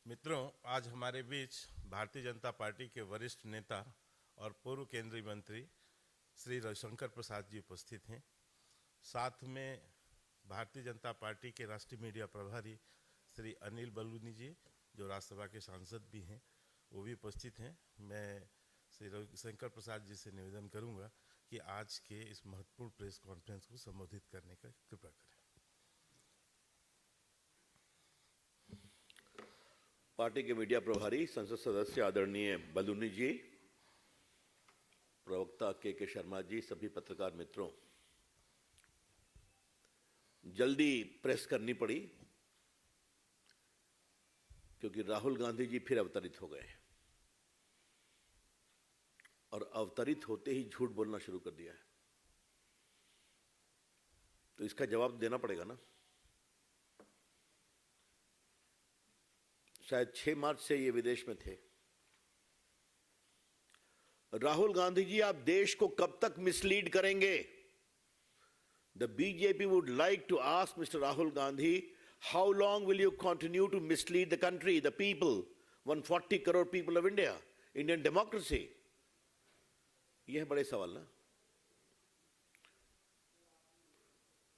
मित्रों, आज हमारे बीच भारतीय जनता पार्टी के वरिष्ठ नेता और पूर्व केंद्रीय मंत्री श्री रविशंकर प्रसाद जी उपस्थित हैं। साथ में भारतीय जनता पार्टी के राष्ट्रीय मीडिया प्रभारी श्री अनिल बलूनी जी, जो राज्यसभा के सांसद भी हैं, वो भी उपस्थित हैं। मैं श्री रविशंकर प्रसाद जी से निवेदन करूंगा कि आज के इस महत्वपूर्ण प्रेस कॉन्फ्रेंस को संबोधित करने का कृपा करें। पार्टी के मीडिया प्रभारी संसद सदस्य आदरणीय बलूनी जी, प्रवक्ता के शर्मा जी, सभी पत्रकार मित्रों, जल्दी प्रेस करनी पड़ी क्योंकि राहुल गांधी जी फिर अवतरित हो गए और अवतरित होते ही झूठ बोलना शुरू कर दिया है। तो इसका जवाब देना पड़ेगा ना। शायद 6 मार्च से ये विदेश में थे। राहुल गांधी जी, आप देश को कब तक मिसलीड करेंगे? The BJP would like to ask mister Rahul Gandhi, how long will you continue to mislead the country, the people, 140 crore people of India, Indian democracy? यह बड़े सवाल ना।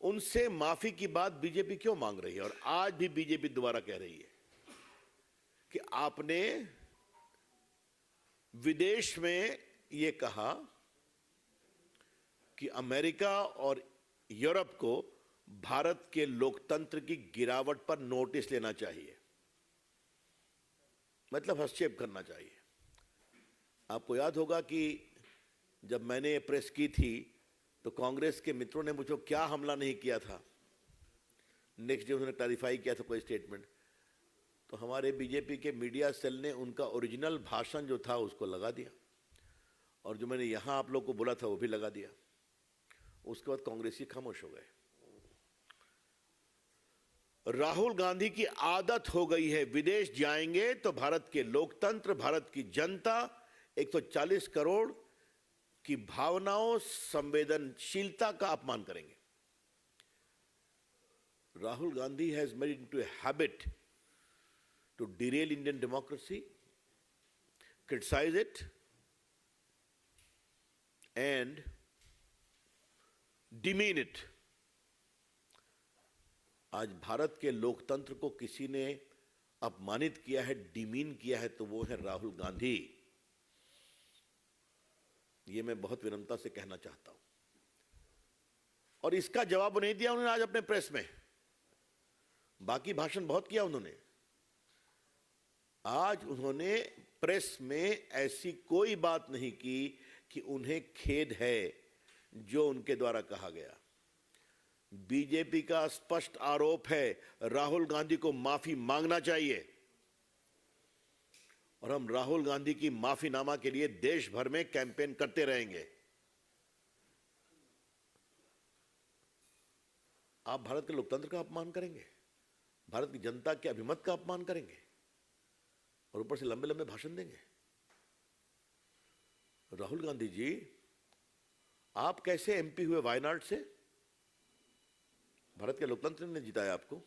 उनसे माफी की बात बीजेपी क्यों मांग रही है? और आज भी बीजेपी दोबारा कह रही है कि आपने विदेश में यह कहा कि अमेरिका और यूरोप को भारत के लोकतंत्र की गिरावट पर नोटिस लेना चाहिए, मतलब हस्तक्षेप करना चाहिए। आपको याद होगा कि जब मैंने प्रेस की थी तो कांग्रेस के मित्रों ने मुझे क्या हमला नहीं किया था। नेक्स्ट डे उन्होंने क्लैरिफाई किया था कोई स्टेटमेंट, तो हमारे बीजेपी के मीडिया सेल ने उनका ओरिजिनल भाषण जो था उसको लगा दिया और जो मैंने यहां आप लोग को बोला था वो भी लगा दिया। उसके बाद कांग्रेसी खामोश हो गए। राहुल गांधी की आदत हो गई है, विदेश जाएंगे तो भारत के लोकतंत्र, भारत की जनता, 140 करोड़ की भावनाओं, संवेदनशीलता का अपमान करेंगे। Rahul Gandhi has made it into a habit to derail Indian democracy, criticize it, and demean it. आज भारत के लोकतंत्र को किसी ने अपमानित किया है, डिमीन किया है, तो वो है राहुल गांधी। ये मैं बहुत विनम्रता से कहना चाहता हूं। और इसका जवाब नहीं दिया उन्होंने आज अपने प्रेस में। बाकी भाषण बहुत किया उन्होंने, आज उन्होंने प्रेस में ऐसी कोई बात नहीं की कि उन्हें खेद है जो उनके द्वारा कहा गया। बीजेपी का स्पष्ट आरोप है, राहुल गांधी को माफी मांगना चाहिए और हम राहुल गांधी की माफीनामा के लिए देश भर में कैंपेन करते रहेंगे। आप भारत के लोकतंत्र का अपमान करेंगे, भारत की जनता के अभिमत का अपमान करेंगे और ऊपर से लंबे लंबे भाषण देंगे। राहुल गांधी जी, आप कैसे एमपी हुए वायनाड से? भारत के लोकतंत्र ने जिताया आपको।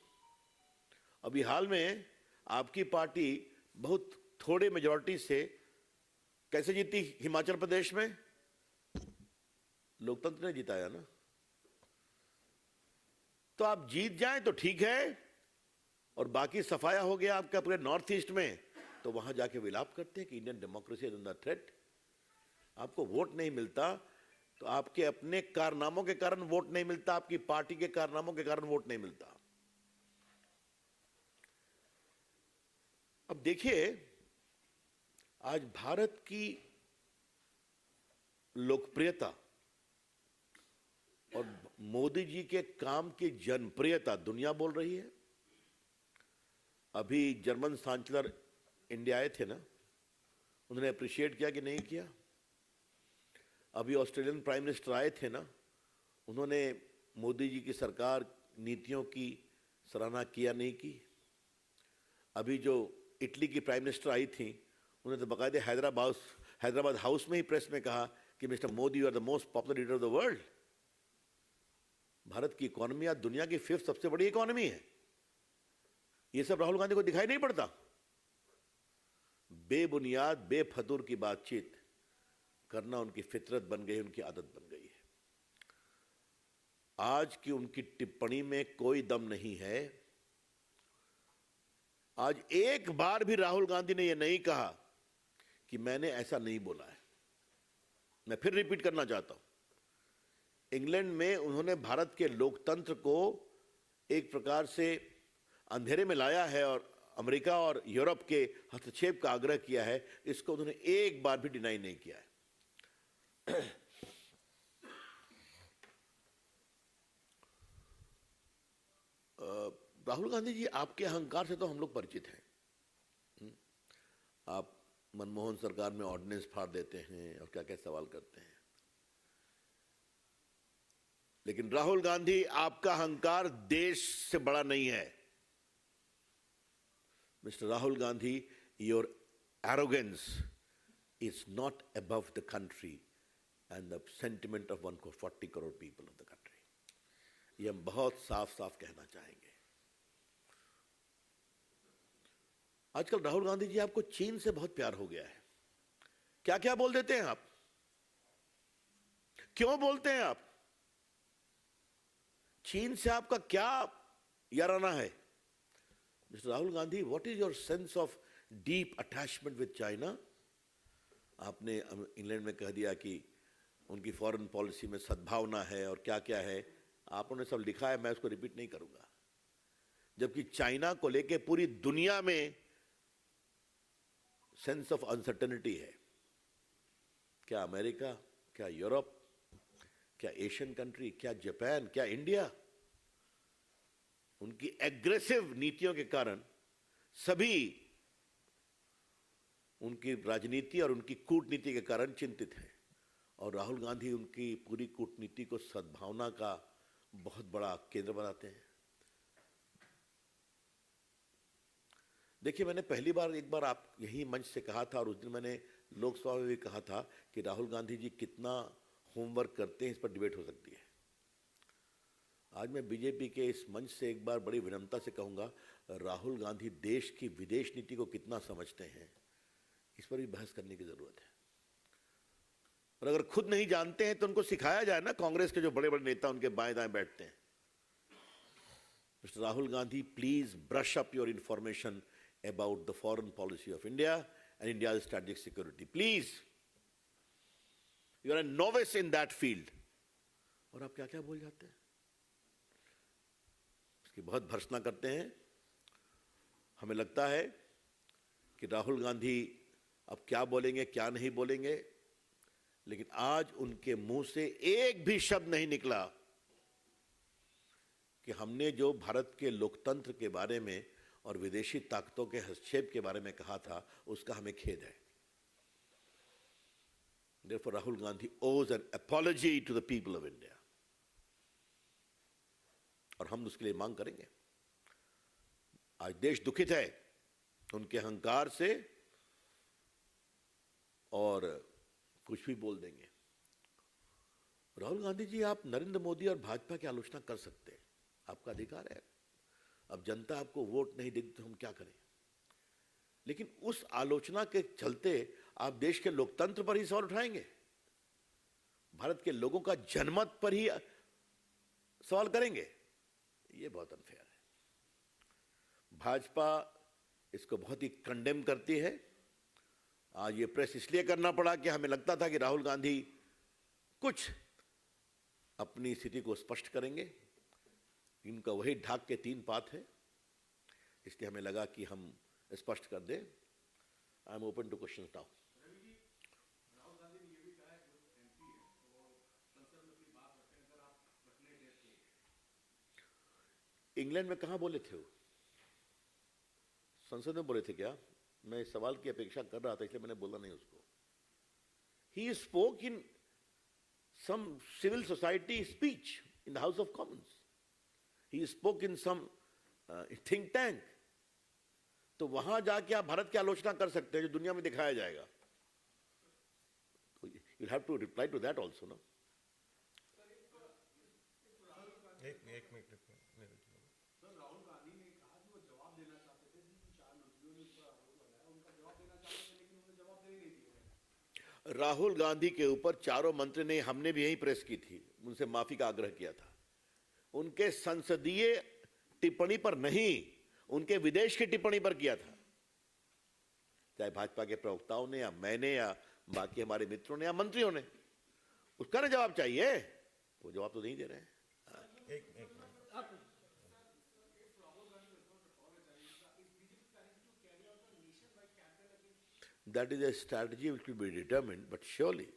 अभी हाल में आपकी पार्टी बहुत थोड़े मेजॉरिटी से कैसे जीती हिमाचल प्रदेश में? लोकतंत्र ने जिताया ना। तो आप जीत जाएं तो ठीक है और बाकी सफाया हो गया आपका पूरे नॉर्थ ईस्ट में, तो वहां जाके विलाप करते हैं कि Indian democracy is under threat. आपको वोट नहीं मिलता तो आपके अपने कारनामों के कारण वोट नहीं मिलता, आपकी पार्टी के कारनामों के कारण वोट नहीं मिलता। अब देखिए, आज भारत की लोकप्रियता और मोदी जी के काम की जनप्रियता दुनिया बोल रही है। अभी जर्मन चांसलर इंडिया आए थे ना, उन्होंने अप्रिशिएट किया कि नहीं किया? अभी ऑस्ट्रेलियन प्राइम मिनिस्टर आए थे ना, उन्होंने मोदी जी की सरकार नीतियों की सराहना किया नहीं की? अभी जो इटली की प्राइम मिनिस्टर आई थी, उन्होंने तो बाकायदे हैदराबाद हाउस में ही प्रेस में कहा कि mister Modi you are the most popular leader of the world. Bharat की इकोनॉमी आज दुनिया की 5th सबसे बड़ी इकोनॉमी है। ये सब राहुल गांधी को दिखाई नहीं पड़ता? बेबुनियाद बेफजूल की बातचीत करना उनकी फितरत बन गई, उनकी आदत बन गई है। आज की उनकी टिप्पणी में कोई दम नहीं है। आज एक बार भी राहुल गांधी ने यह नहीं कहा कि मैंने ऐसा नहीं बोला है। मैं फिर रिपीट करना चाहता हूं, इंग्लैंड में उन्होंने भारत के लोकतंत्र को एक प्रकार से अंधेरे में लाया है और अमेरिका और यूरोप के हस्तक्षेप का आग्रह किया है। इसको उन्होंने एक बार भी डिनाई नहीं किया है। राहुल गांधी जी, आपके अहंकार से तो हम लोग परिचित हैं। आप मनमोहन सरकार में ऑर्डिनेंस फाड़ देते हैं और क्या क्या सवाल करते हैं, लेकिन राहुल गांधी, आपका अहंकार देश से बड़ा नहीं है। Mister Rahul Gandhi, your arrogance is not above the country and the sentiment of 140 crore people of the country. ये हम बहुत साफ साफ कहना चाहेंगे। आजकल राहुल गांधी जी, आपको चीन से बहुत प्यार हो गया है। क्या क्या बोल देते हैं आप, क्यों बोलते हैं आप? चीन से आपका क्या याराना है? Mister Rahul Gandhi, what is your sense of deep attachment with China? आपने इंग्लैंड में कह दिया कि उनकी फॉरेन पॉलिसी में सद्भावना है और क्या क्या है, आपने सब लिखा है, मैं उसको रिपीट नहीं करूंगा। जबकि चाइना को लेके पूरी दुनिया में सेंस ऑफ अनसर्टेनिटी है। क्या अमेरिका, क्या यूरोप, क्या एशियन कंट्री, क्या जापान, क्या इंडिया, उनकी एग्रेसिव नीतियों के कारण सभी उनकी राजनीति और उनकी कूटनीति के कारण चिंतित हैं। और राहुल गांधी उनकी पूरी कूटनीति को सद्भावना का बहुत बड़ा केंद्र बनाते हैं। देखिए, मैंने पहली बार एक बार आप यही मंच से कहा था और उस दिन मैंने लोकसभा में भी कहा था कि राहुल गांधी जी कितना होमवर्क करते हैं, इस पर डिबेट हो सकती है। आज मैं बीजेपी के इस मंच से एक बार बड़ी विनम्रता से कहूंगा, राहुल गांधी देश की विदेश नीति को कितना समझते हैं, इस पर भी बहस करने की जरूरत है। और अगर खुद नहीं जानते हैं तो उनको सिखाया जाए ना। कांग्रेस के जो बड़े बड़े नेता उनके बाएं दाएं बैठते हैं। Mister Rahul Gandhi, please brush up your information about the foreign policy of India and India strategic security. Please, you are a novice in that field. और आप क्या क्या बोल जाते हैं, उसकी बहुत भर्त्सना करते हैं। हमें लगता है कि राहुल गांधी अब क्या बोलेंगे क्या नहीं बोलेंगे, लेकिन आज उनके मुंह से एक भी शब्द नहीं निकला कि हमने जो भारत के लोकतंत्र के बारे में और विदेशी ताकतों के हस्तक्षेप के बारे में कहा था, उसका हमें खेद है। Therefore, Rahul Gandhi owes an apology to the people of India. और हम उसके लिए मांग करेंगे। आज देश दुखित है उनके अहंकार से, और कुछ भी बोल देंगे। राहुल गांधी जी, आप नरेंद्र मोदी और भाजपा की आलोचना कर सकते हैं, आपका अधिकार है। अब जनता आपको वोट नहीं देती तो हम क्या करें? लेकिन उस आलोचना के चलते आप देश के लोकतंत्र पर ही सवाल उठाएंगे, भारत के लोगों का जनमत पर ही सवाल करेंगे। ये बहुत अनफेयर है। भाजपा इसको बहुत ही कंडेम करती है। आज ये प्रेस इसलिए करना पड़ा कि हमें लगता था कि राहुल गांधी कुछ अपनी स्थिति को स्पष्ट करेंगे। इनका वही ढाक के 3 पात है, इसलिए हमें लगा कि हम स्पष्ट कर दें। I am open to question now. England में कहां बोले थे वो? संसद में बोले थे क्या? मैं इस सवाल की अपेक्षा कर रहा था, इसलिए मैंने बोला नहीं उसको। He spoke in some civil society speech in the House of Commons. He spoke in some think tank. तो वहां जाके आप भारत की आलोचना कर सकते हैं, जो दुनिया में दिखाया जाएगा। You have to reply to that also, no? एक मिनट राहुल गांधी ने कहा कि वो जवाब देना चाहते थे, जिन 4 मंत्रियों ने इस पर आरोप लगाया उनका जवाब देना चाहते थे, राहुल गांधी के ऊपर चारों मंत्री ने, हमने भी यही प्रेस की थी, उनसे माफी का आग्रह किया था। उनके संसदीय टिप्पणी पर नहीं, उनके विदेश की टिप्पणी पर किया था। चाहे भाजपा के प्रवक्ताओं ने या मैंने या बाकी हमारे मित्रों ने या मंत्रियों ने, उसका ना जवाब चाहिए। वो जवाब तो नहीं दे रहे हैं। That is a strategy which will be determined, but surely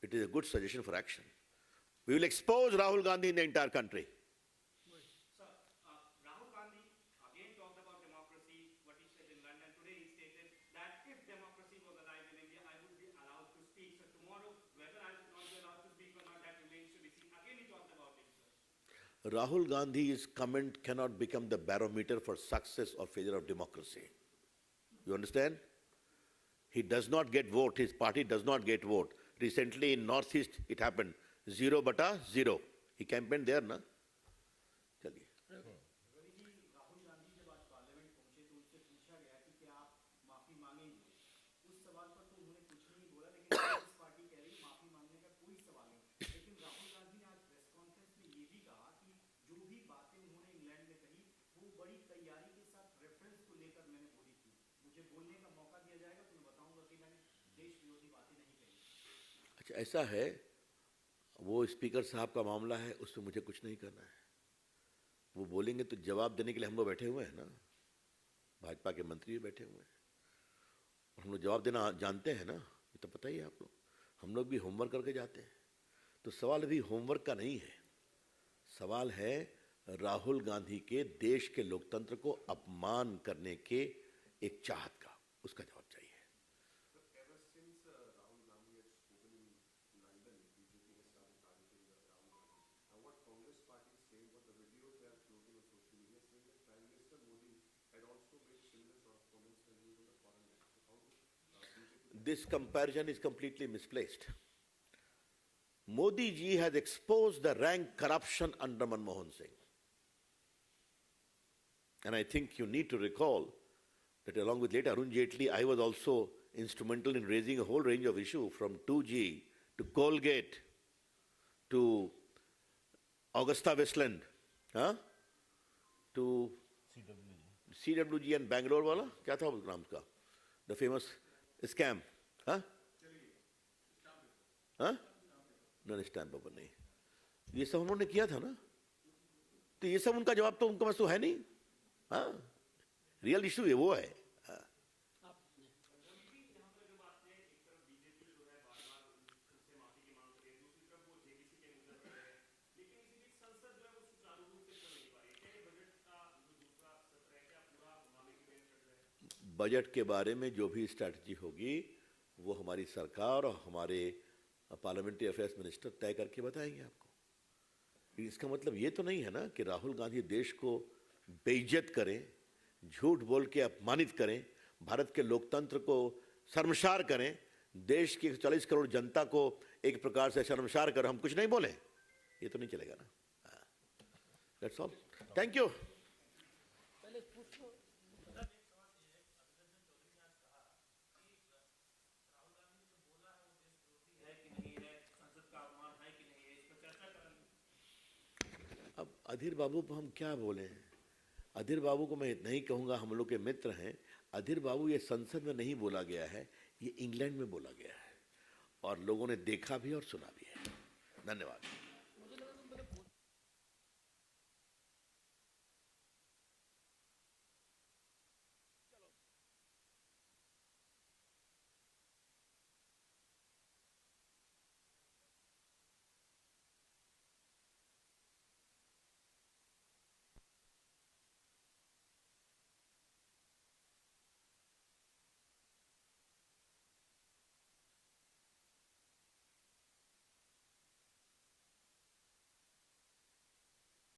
it is a good suggestion for action. We will expose Rahul Gandhi in the entire country. Sir, Rahul Gandhi again talked about democracy, what he said in London. Today he stated that if democracy was alive in India, I would be allowed to speak. So tomorrow, whether I will not be allowed to speak or not, that remains to be seen. Again he talked about it, sir. Rahul Gandhi's comment cannot become the barometer for success or failure of democracy. You understand? He does not get vote. His party does not get vote. Recently in Northeast, it happened. 0/0. He campaigned there, na? चलिए। रवि जी, राहुल गांधी जब आज parliament पहुंचे तो उनसे पूछा गया कि क्या आप माफी मांगेंगे। उस सवाल पर तो उन्होंने कुछ नहीं बोला, लेकिन कांग्रेस पार्टी कह रही माफी मांगने का कोई सवाल नहीं। लेकिन राहुल गांधी ने आज प्रेस कॉन्फ्रेंस में ये भी कहा कि जो भी बातें उन्होंने इंग्लैंड में कही वो बड़ी तैयारी के साथ रेफरेंस को लेकर मैंने बोली थी। मुझे बोलने का मौका दिया जाएगा तो मैं बताऊंगा कि मैंने देश विरोधी बातें नहीं कही। अच्छा, ऐसा है, वो स्पीकर साहब का मामला है, उसमें मुझे कुछ नहीं करना है। वो बोलेंगे तो जवाब देने के लिए हम लोग बैठे हुए हैं ना, भाजपा के मंत्री भी बैठे हुए हैं, और हम लोग जवाब देना जानते हैं ना, ये तो पता ही है आप लोग। हम लोग भी होमवर्क करके जाते हैं। तो सवाल अभी होमवर्क का नहीं है, सवाल है राहुल गांधी के देश के लोकतंत्र को अपमान करने के एक चाहत का, उसका जवाब चाहिए। This comparison is completely misplaced. Modi ji has exposed the rank corruption under Manmohan Singh. And I think you need to recall that along with late Arun Jaitley, I was also instrumental in raising a whole range of issues from 2G to Colgate to Augusta Westland, to CWG and Bangalore wala, क्या था उस नाम का, the famous scam, stamp paper नहीं, ये सब उन्होंने किया था ना। तो ये सब उनका जवाब तो उनके पास तो है नहीं। रियल इशू है वो है। बजट के बारे में जो भी स्ट्रैटेजी होगी वो हमारी सरकार और हमारे पार्लियामेंट्री अफेयर्स मिनिस्टर तय करके बताएंगे आपको। इसका मतलब ये तो नहीं है ना कि राहुल गांधी देश को बेइज्जत करें, झूठ बोल के अपमानित करें, भारत के लोकतंत्र को शर्मसार करें, देश की 40 करोड़ जनता को एक प्रकार से शर्मसार कर हम कुछ नहीं बोले, ये तो नहीं चलेगा ना। That's all, thank you. अब अधीर बाबू को हम क्या बोलें? अधीर बाबू को मैं इतना ही कहूँगा, हम लोग के मित्र हैं। अधीर बाबू ये संसद में नहीं बोला गया है, ये इंग्लैंड में बोला गया है और लोगों ने देखा भी और सुना भी है। धन्यवाद।